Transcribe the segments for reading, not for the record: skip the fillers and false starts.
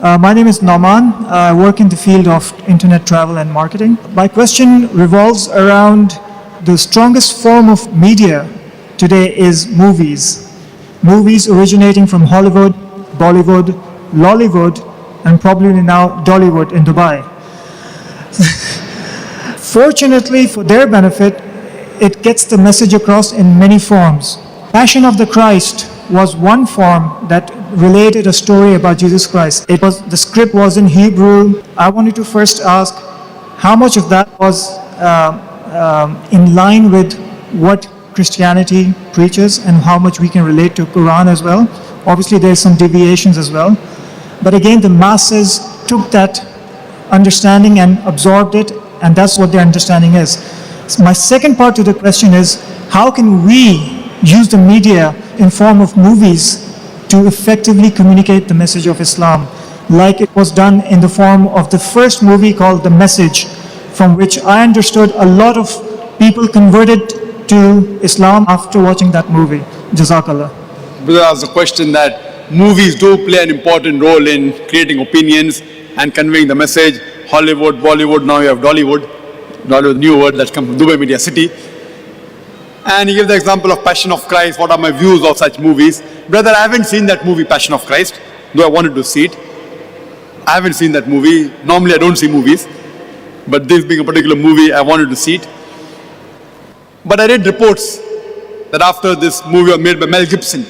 My name is Nauman. I work in the field of internet travel and marketing. My question revolves around the strongest form of media today is movies. Movies originating from Hollywood, Bollywood, Lollywood, and probably now Dollywood in Dubai. Fortunately, for their benefit, it gets the message across in many forms. Passion of the Christ was one form that related a story about Jesus Christ. The script was in Hebrew. I wanted to first ask how much of that was in line with what Christianity preaches and how much we can relate to Quran as well. Obviously, there's some deviations as well. But again, the masses took that understanding and absorbed it, and that's what their understanding is. So my second part to the question is, how can we use the media in form of movies to effectively communicate the message of Islam, like it was done in the form of the first movie called The Message, from which I understood a lot of people converted to Islam after watching that movie. Jazakallah. Brother asked the question that movies do play an important role in creating opinions and conveying the message. Hollywood, Bollywood, now you have Dollywood. Dollywood, new word that's come from Dubai Media City. And he gave the example of Passion of Christ. What are my views of such movies? Brother, I haven't seen that movie, Passion of Christ, though I wanted to see it. I haven't seen that movie. Normally I don't see movies, but this being a particular movie, I wanted to see it. But I read reports that after this movie was made by Mel Gibson,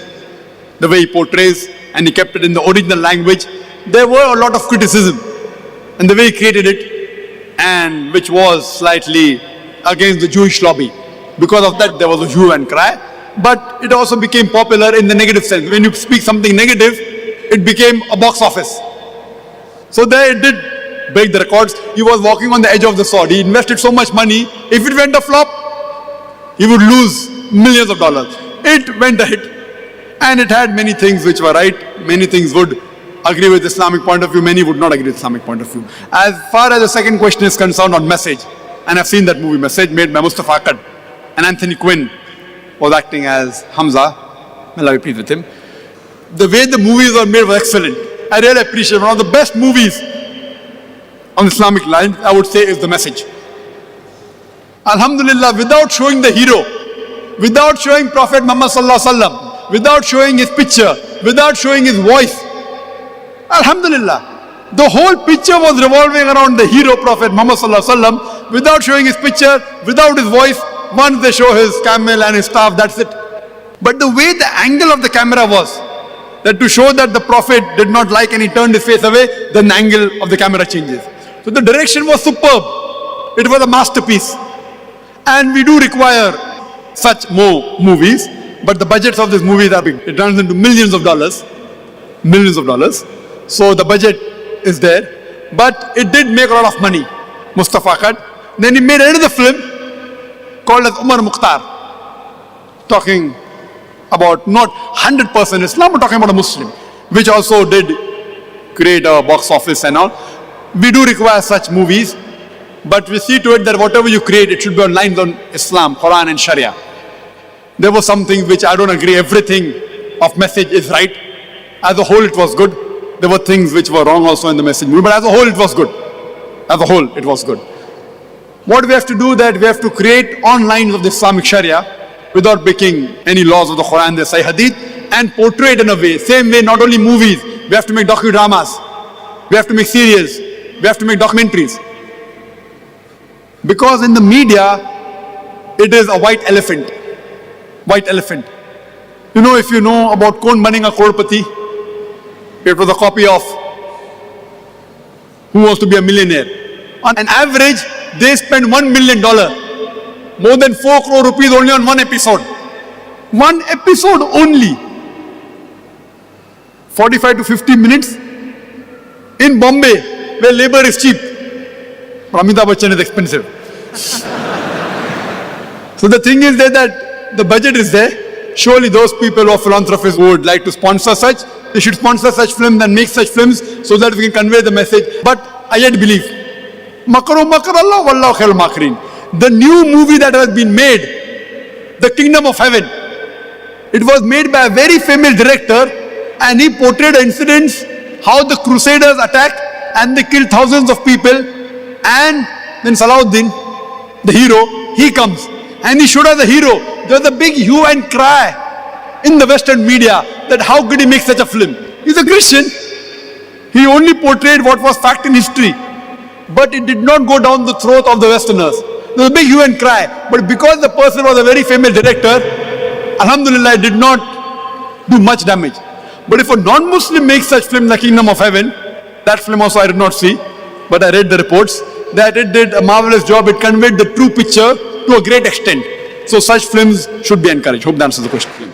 the way he portrays and he kept it in the original language, there were a lot of criticism in the way he created it, and which was slightly against the Jewish lobby. Because of that, there was a hue and cry. But it also became popular in the negative sense. When you speak something negative, it became a box office. So there it did break the records. He was walking on the edge of the sword. He invested so much money. If it went a flop, he would lose millions of dollars. It went a hit. And it had many things which were right. Many things would agree with Islamic point of view. Many would not agree with Islamic point of view. As far as the second question is concerned on Message, and I've seen that movie, Message, made by Mustafa Akkad, and Anthony Quinn was acting as Hamza. May Allah be pleased with him. The way the movies were made was excellent. I really appreciate it. One of the best movies on Islamic lines, I would say, is The Message. Alhamdulillah, without showing the hero, without showing Prophet Muhammad Sallallahu Alaihi Wasallam, without showing his picture, without showing his voice, Alhamdulillah, the whole picture was revolving around the hero Prophet Muhammad Sallallahu Alaihi Wasallam, without showing his picture, without his voice. Once they show his camel and his staff, that's it. But the way the angle of the camera was, that to show that the Prophet did not like and he turned his face away, then the angle of the camera changes. So the direction was superb. It was a masterpiece. And we do require such more movies, but the budgets of these movies are big. It runs into millions of dollars. Millions of dollars. So the budget is there. But it did make a lot of money, Mustafa Akkad. Then he made another film called as Umar Mukhtar, talking about not 100% Islam, but talking about a Muslim, which also did create a box office and all. We do require such movies, but we see to it that whatever you create, it should be on lines on Islam, Quran and Sharia. There were some things which I don't agree, everything of Message is right. As a whole, it was good. There were things which were wrong also in the Message movie, but as a whole, it was good. As a whole, it was good. What we have to do that we have to create on lines of the Islamic Sharia without breaking any laws of the Quran, the Sahih Hadith, and portray it in a way. Same way, not only movies, we have to make docudramas, we have to make series, we have to make documentaries. Because in the media, it is a white elephant. White elephant. You know, if you know about Kaun Banega Crorepati, it was a copy of Who Wants to Be a Millionaire. On an average, they spend $1 million, more than 4 crore rupees only on one episode. One episode only. 45 to 50 minutes in Bombay, where labor is cheap. But Amitabh Bachchan is expensive. So the thing is that the budget is there. Surely those people who are philanthropists who would like to sponsor such, they should sponsor such films and make such films so that we can convey the message. But I yet believe, Makaru makar Allah wallahu khairul makirin. The new movie that has been made, The Kingdom of Heaven, it was made by a very famous director and he portrayed incidents how the Crusaders attacked and they killed thousands of people, and then Salahuddin, the hero, he comes and he showed us the hero. There was a big hue and cry in the Western media that how could he make such a film? He's a Christian. He only portrayed what was fact in history, but it did not go down the throat of the Westerners. There was a big hue and cry, but because the person was a very famous director, Alhamdulillah, it did not do much damage. But if a non-Muslim makes such film, The Kingdom of Heaven, that film also I did not see, but I read the reports, that it did a marvelous job. It conveyed the true picture to a great extent. So such films should be encouraged. Hope that answers the question.